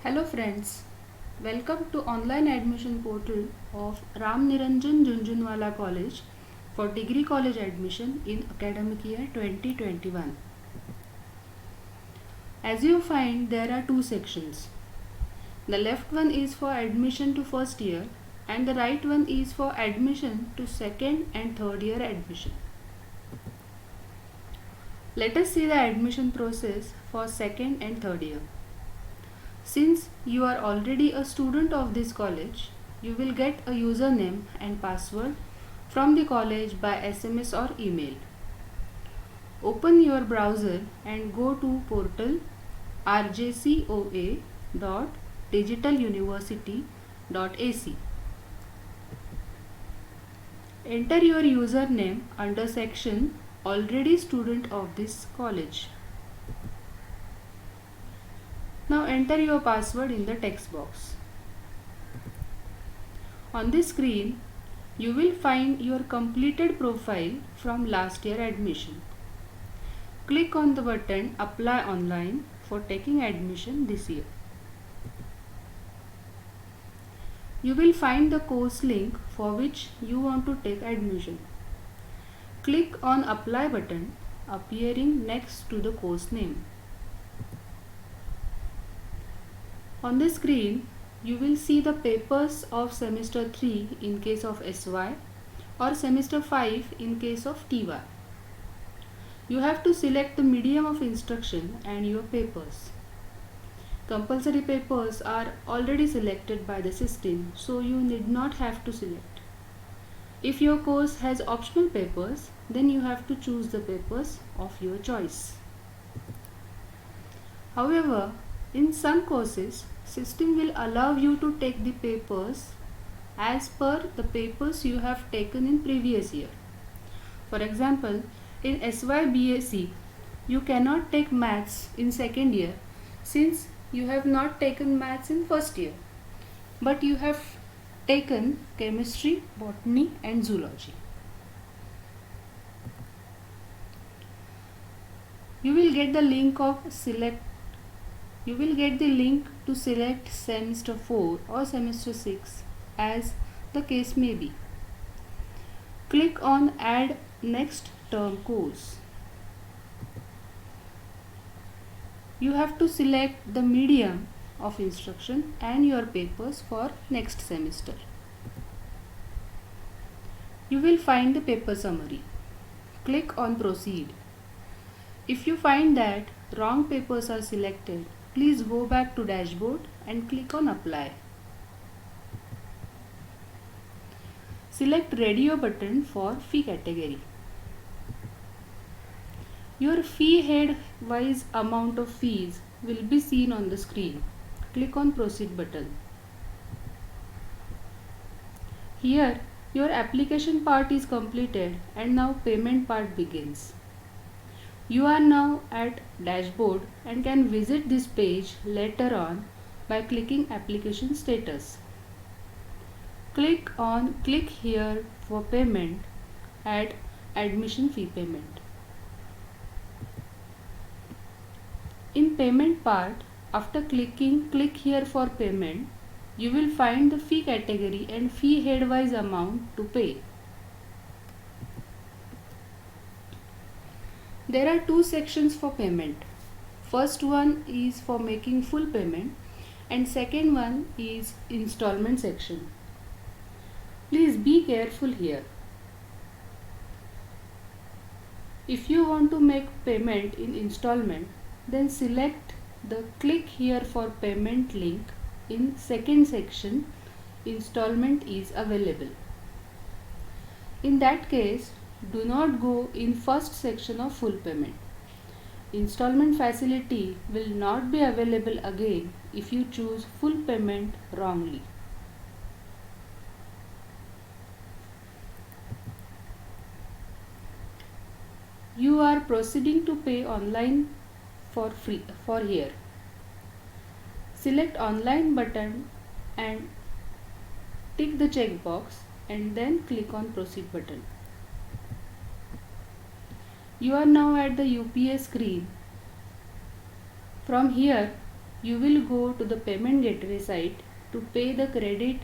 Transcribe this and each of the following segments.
Hello friends, welcome to online admission portal of Ram Niranjan Junjunwala College for degree college admission in academic year 2021. As you find, there are two sections. The left one is for admission to first year and the right one is for admission to second and third year admission. Let us see the admission process for second and third year. Since you are already a student of this college, you will get a username and password from the college by SMS or email. Open your browser and go to portal rjcoa.digitaluniversity.ac. Enter your username under section Already Student of this college. Now enter your password in the text box. On this screen, you will find your completed profile from last year admission. Click on the button Apply Online for taking admission this year. You will find the course link for which you want to take admission. Click on Apply button appearing next to the course name. On the screen, you will see the papers of semester 3 in case of SY or semester 5 in case of TY. You have to select the medium of instruction and your papers. Compulsory papers are already selected by the system, so you need not have to select. If your course has optional papers, then you have to choose the papers of your choice. However, in some courses, system will allow you to take the papers as per the papers you have taken in previous year. For example, in SY-BSc, you cannot take maths in second year since you have not taken maths in first year, but you have taken chemistry, botany and zoology. You will get the link to select semester 4 or semester 6 as the case may be. Click on Add Next Term Course. You have to select the medium of instruction and your papers for next semester. You will find the paper summary. Click on Proceed. If you find that wrong papers are selected, please go back to dashboard and click on Apply. Select Radio button for fee category. Your fee head wise amount of fees will be seen on the screen. Click on Proceed button. Here your application part is completed and now payment part begins. You are now at dashboard and can visit this page later on by clicking application status. Click on Click here for payment at admission fee payment. In payment part, after clicking Click here for payment, you will find the fee category and fee head wise amount to pay. There are two sections for payment. First one is for making full payment and second one is installment section. Please be careful here. If you want to make payment in installment, then select the Click here for payment link in second section. Installment is available. In that case, do not go in first section of full payment. Installment facility will not be available again if you choose full payment wrongly. You are proceeding to pay online for here. Select online button and tick the checkbox and then click on Proceed button. You are now at the UPA screen. From here, you will go to the payment gateway site to pay the credit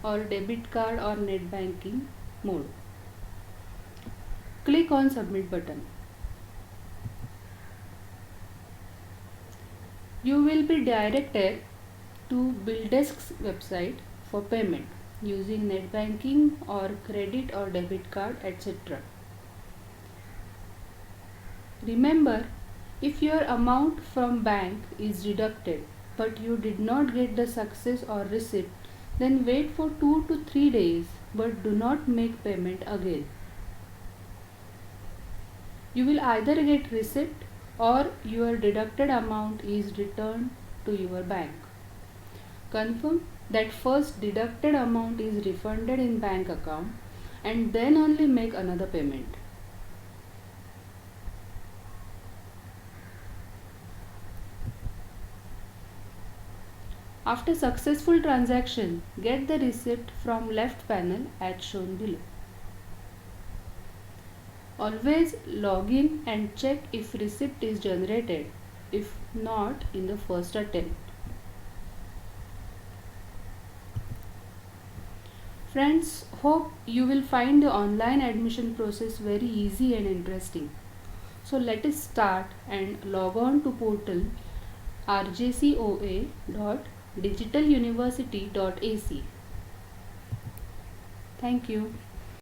or debit card or net banking mode. Click on submit button. You will be directed to BillDesk's website for payment using net banking or credit or debit card, etc. Remember, if your amount from bank is deducted but you did not get the success or receipt, then wait for 2 to 3 days but do not make payment again. You will either get receipt or your deducted amount is returned to your bank. Confirm that first deducted amount is refunded in bank account and then only make another payment. After successful transaction, get the receipt from left panel as shown below. Always log in and check if receipt is generated, if not in the first attempt. Friends, hope you will find the online admission process very easy and interesting. So let us start and log on to portal rjcoa.digitaluniversity.ac. Thank you.